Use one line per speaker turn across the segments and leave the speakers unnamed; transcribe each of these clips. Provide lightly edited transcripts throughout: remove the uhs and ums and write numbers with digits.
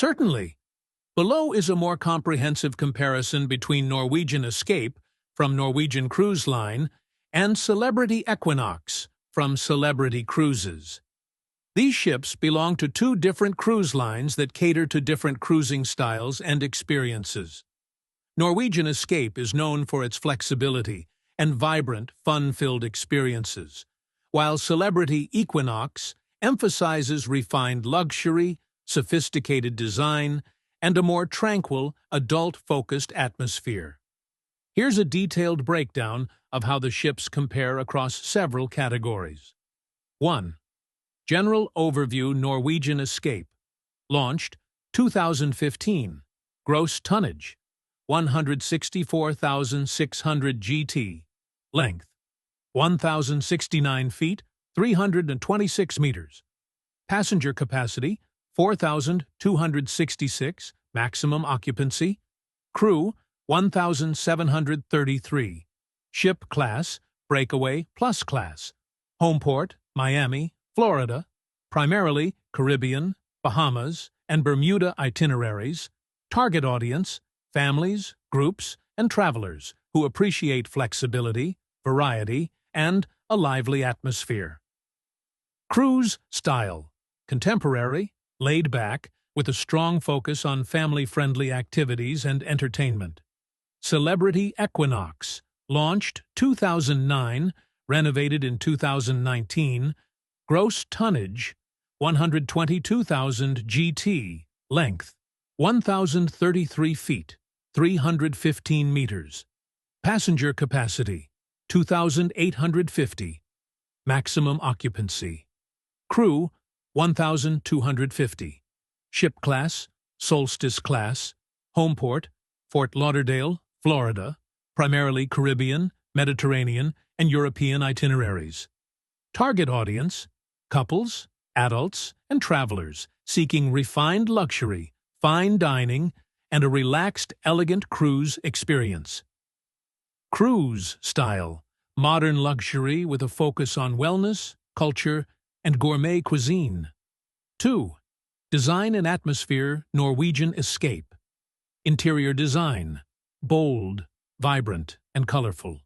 Certainly. Below is a more comprehensive comparison between Norwegian Escape from Norwegian Cruise Line and Celebrity Equinox from Celebrity Cruises. These ships belong to two different cruise lines that cater to different cruising styles and experiences. Norwegian Escape is known for its flexibility and vibrant, fun-filled experiences, while Celebrity Equinox emphasizes refined luxury, sophisticated design, and a more tranquil, adult-focused atmosphere. Here's a detailed breakdown of how the ships compare across several categories. 1. General Overview. Norwegian Escape. Launched 2015. Gross tonnage 164,600 GT. Length 1,069 feet, 326 meters. Passenger capacity 4,266. Maximum occupancy. Crew 1,733. Ship class Breakaway Plus class. Home port Miami, Florida. Primarily Caribbean, Bahamas, and Bermuda itineraries. Target audience families, groups, and travelers who appreciate flexibility, variety, and a lively atmosphere. Cruise style contemporary, laid back, with a strong focus on family-friendly activities and entertainment. Celebrity Equinox. Launched 2009, renovated in 2019. Gross tonnage 122,000 GT. Length 1,033 feet, 315 meters. Passenger capacity 2,850. Maximum occupancy. Crew 1,250. Ship class Solstice class. Home port Fort Lauderdale, Florida. Primarily Caribbean, Mediterranean, and European itineraries. Target audience couples, adults, and travelers seeking refined luxury, fine dining, and a relaxed, elegant cruise experience. Cruise style modern luxury with a focus on wellness, culture, and gourmet cuisine. 2. Design and atmosphere. Norwegian Escape. Interior design bold, vibrant, and colorful.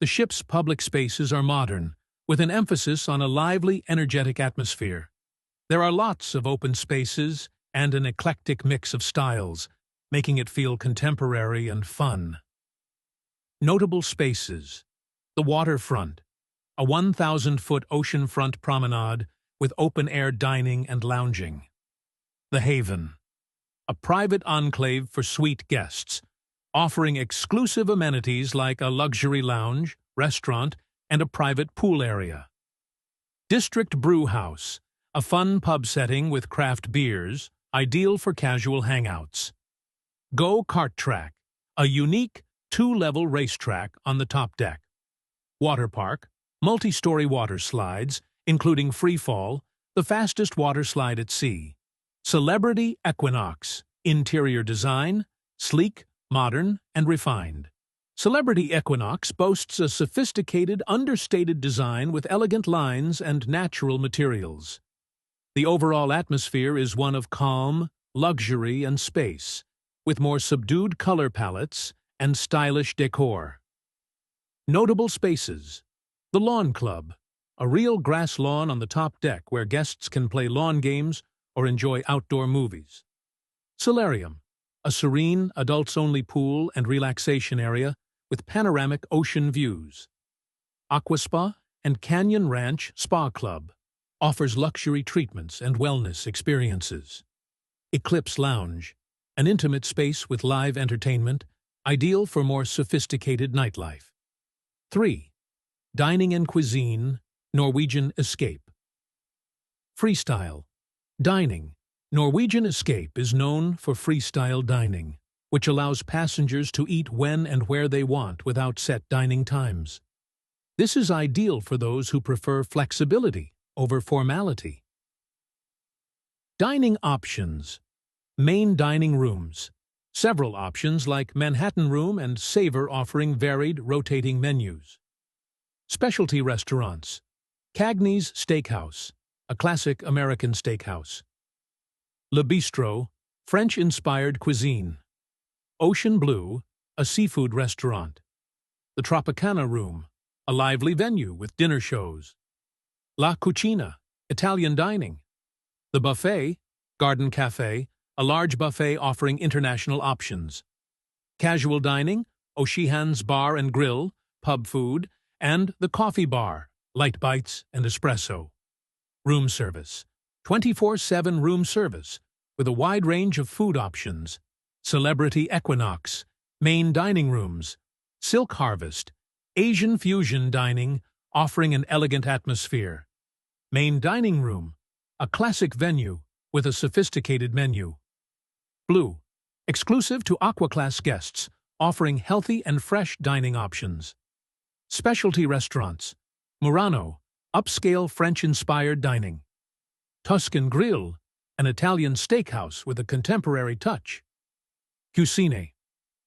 The ship's public spaces are modern, with an emphasis on a lively, energetic atmosphere. There are lots of open spaces and an eclectic mix of styles, making it feel contemporary and fun. Notable spaces. The waterfront, a 1,000-foot oceanfront promenade with open-air dining and lounging. The Haven, a private enclave for suite guests, offering exclusive amenities like a luxury lounge, restaurant, and a private pool area. District Brew House, a fun pub setting with craft beers, ideal for casual hangouts. Go-kart track, a unique two-level racetrack on the top deck. Water park, multi-story water slides, including freefall, the fastest water slide at sea. Celebrity Equinox, interior design, sleek, modern, and refined. Celebrity Equinox boasts a sophisticated, understated design with elegant lines and natural materials. The overall atmosphere is one of calm, luxury, and space, with more subdued color palettes and stylish decor. Notable spaces. The Lawn Club, a real grass lawn on the top deck where guests can play lawn games or enjoy outdoor movies. Solarium, a serene, adults-only pool and relaxation area with panoramic ocean views. Aquaspa and Canyon Ranch Spa Club offers luxury treatments and wellness experiences. Eclipse Lounge, an intimate space with live entertainment, ideal for more sophisticated nightlife. 3. Dining and cuisine. Norwegian Escape. Freestyle dining. Norwegian Escape is known for freestyle dining, which allows passengers to eat when and where they want without set dining times. This is ideal for those who prefer flexibility over formality. Dining options. Main dining rooms. Several options like Manhattan Room and Savor offering varied, rotating menus. Specialty restaurants. Cagney's Steakhouse, a classic American steakhouse. Le Bistro, French-inspired cuisine. Ocean Blue, a seafood restaurant. The Tropicana Room, a lively venue with dinner shows. La Cucina, Italian dining. The Buffet, Garden Cafe, a large buffet offering international options. Casual dining, O'Sheehan's Bar and Grill, pub food, and the Coffee Bar, light bites and espresso. Room service, 24/7 room service, with a wide range of food options. Celebrity Equinox, main dining rooms. Silk Harvest, Asian fusion dining, offering an elegant atmosphere. Main dining room, a classic venue with a sophisticated menu. Blue, exclusive to Aqua-class guests, offering healthy and fresh dining options. Specialty restaurants. Murano, upscale French-inspired dining. Tuscan Grill, an Italian steakhouse with a contemporary touch. Cucine,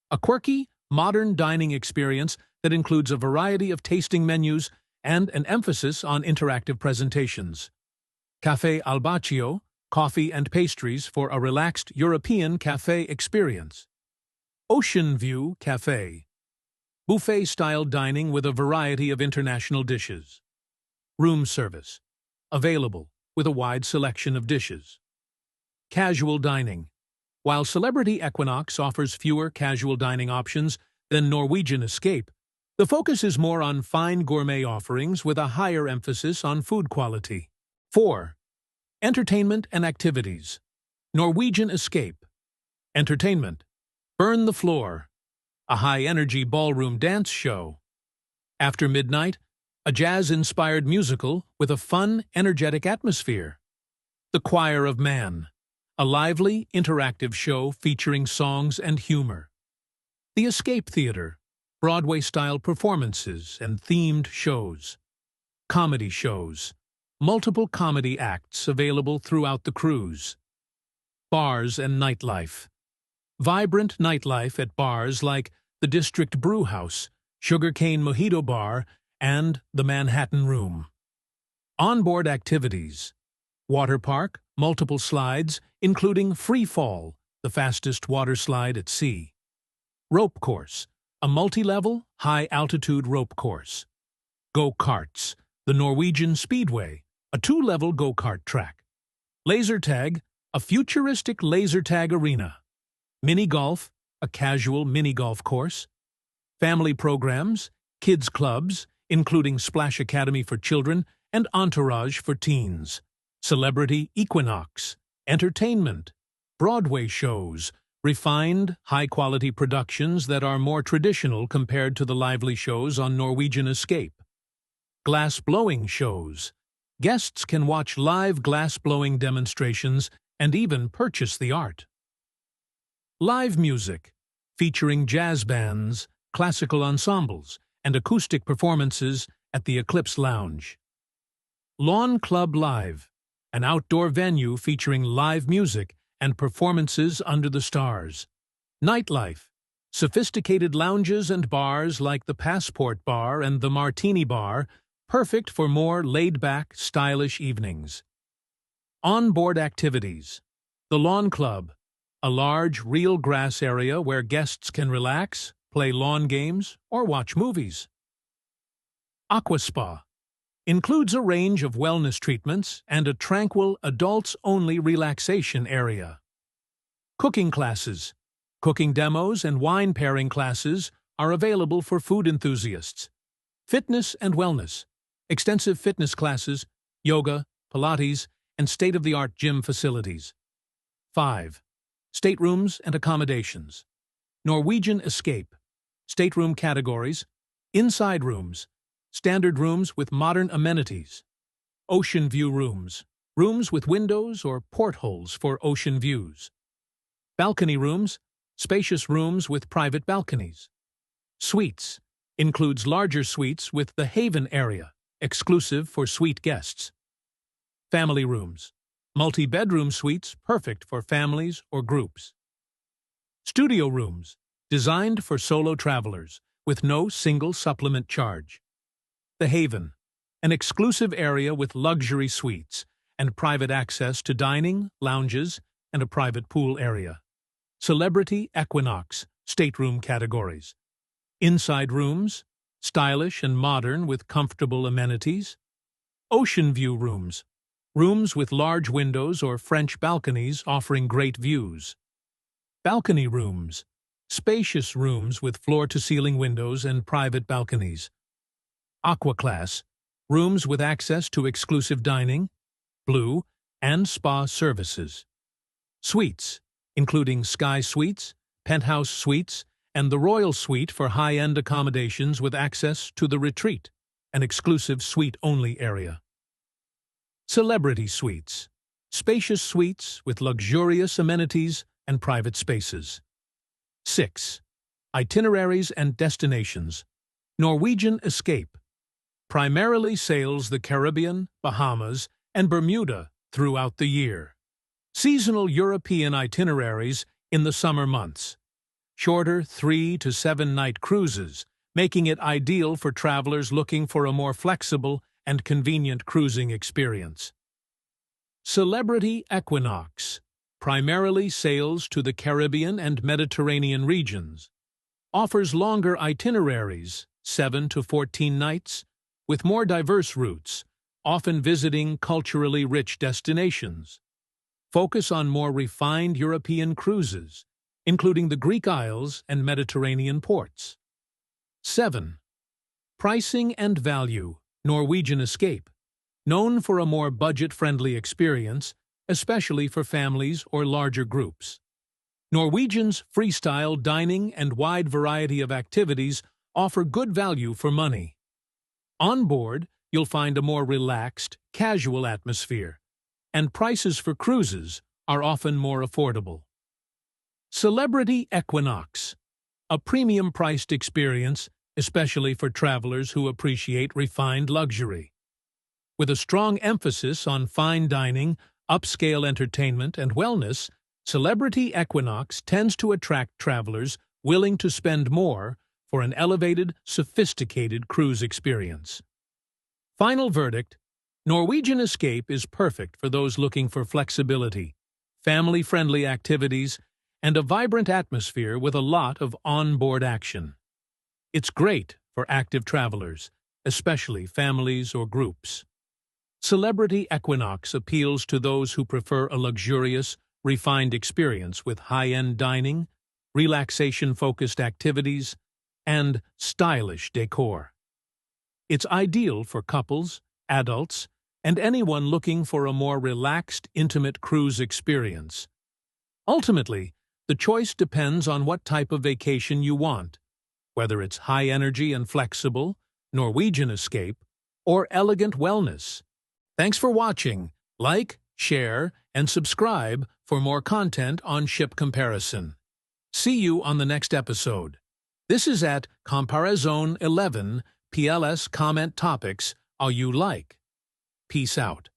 a quirky, modern dining experience that includes a variety of tasting menus and an emphasis on interactive presentations. Café Albaccio, coffee and pastries for a relaxed European café experience. Ocean View Café, buffet-style dining with a variety of international dishes. Room service, available with a wide selection of dishes. Casual dining. While Celebrity Equinox offers fewer casual dining options than Norwegian Escape, the focus is more on fine gourmet offerings with a higher emphasis on food quality. 4. Entertainment and activities. Norwegian Escape. Entertainment. Burn the Floor, a high-energy ballroom dance show. After Midnight, a jazz-inspired musical with a fun, energetic atmosphere. The Choir of Man, a lively, interactive show featuring songs and humor. The Escape Theater, Broadway-style performances and themed shows. Comedy shows, multiple comedy acts available throughout the cruise. Bars and nightlife. Vibrant nightlife at bars like the District Brew House, Sugarcane Mojito Bar, and the Manhattan Room. Onboard activities. Water park, multiple slides, including Free Fall, the fastest water slide at sea. Rope course, a multi-level, high-altitude rope course. Go-karts, the Norwegian Speedway, a 2-level go-kart track. Laser tag, a futuristic laser tag arena. Mini golf, a casual mini-golf course. Family programs, kids clubs, including Splash Academy for children and Entourage for teens. Celebrity Equinox, entertainment, Broadway shows, refined, high-quality productions that are more traditional compared to the lively shows on Norwegian Escape. Glass-blowing shows. Guests can watch live glass-blowing demonstrations and even purchase the art. Live music, featuring jazz bands, classical ensembles, and acoustic performances at the Eclipse Lounge. Lawn Club Live, an outdoor venue featuring live music and performances under the stars. Nightlife, sophisticated lounges and bars like the Passport Bar and the Martini Bar, perfect for more laid-back, stylish evenings. Onboard activities. The Lawn Club, a large, real grass area where guests can relax, play lawn games, or watch movies. Aqua Spa includes a range of wellness treatments and a tranquil, adults-only relaxation area. Cooking classes. Cooking demos and wine pairing classes are available for food enthusiasts. Fitness and wellness. Extensive fitness classes, yoga, Pilates, and state-of-the-art gym facilities. 5. Staterooms and accommodations. Norwegian Escape. Stateroom categories. Inside rooms. Standard rooms with modern amenities. Ocean view rooms. Rooms with windows or portholes for ocean views. Balcony rooms. Spacious rooms with private balconies. Suites. Includes larger suites with the Haven area, exclusive for suite guests. Family rooms. Multi-bedroom suites perfect for families or groups. Studio rooms, designed for solo travelers, with no single supplement charge. The Haven, an exclusive area with luxury suites and private access to dining, lounges, and a private pool area. Celebrity Equinox, stateroom categories. Inside rooms, stylish and modern with comfortable amenities. Ocean view rooms, rooms with large windows or French balconies offering great views. Balcony rooms, spacious rooms with floor-to-ceiling windows and private balconies. Aqua class, rooms with access to exclusive dining, blue, and spa services. Suites, including Sky Suites, Penthouse Suites, and the Royal Suite for high-end accommodations with access to the Retreat, an exclusive suite-only area. Celebrity Suites, spacious suites with luxurious amenities and private spaces. 6. Itineraries and destinations. Norwegian Escape primarily sails the Caribbean, Bahamas, and Bermuda throughout the year. Seasonal European itineraries in the summer months. Shorter 3- to 7-night cruises, making it ideal for travelers looking for a more flexible and convenient cruising experience. Celebrity Equinox primarily sails to the Caribbean and Mediterranean regions. Offers longer itineraries, 7 to 14 nights, with more diverse routes, often visiting culturally rich destinations. Focus on more refined European cruises, including the Greek Isles and Mediterranean ports. 7. Pricing and value. Norwegian Escape, known for a more budget-friendly experience, especially for families or larger groups. Norwegian's freestyle dining and wide variety of activities offer good value for money. On board, you'll find a more relaxed, casual atmosphere, and prices for cruises are often more affordable. Celebrity Equinox, a premium-priced experience, especially for travelers who appreciate refined luxury. With a strong emphasis on fine dining, upscale entertainment, and wellness, Celebrity Equinox tends to attract travelers willing to spend more for an elevated, sophisticated cruise experience. Final verdict: Norwegian Escape is perfect for those looking for flexibility, family-friendly activities, and a vibrant atmosphere with a lot of on-board action. It's great for active travelers, especially families or groups. Celebrity Equinox appeals to those who prefer a luxurious, refined experience with high-end dining, relaxation-focused activities, and stylish decor. It's ideal for couples, adults, and anyone looking for a more relaxed, intimate cruise experience. Ultimately, the choice depends on what type of vacation you want, whether it's high energy and flexible, Norwegian Escape, or elegant wellness. Thanks for watching. Like, share, and subscribe for more content on ship comparison. See you on the next episode. This is at Comparaison 11 PLS comment topics you like. Peace out.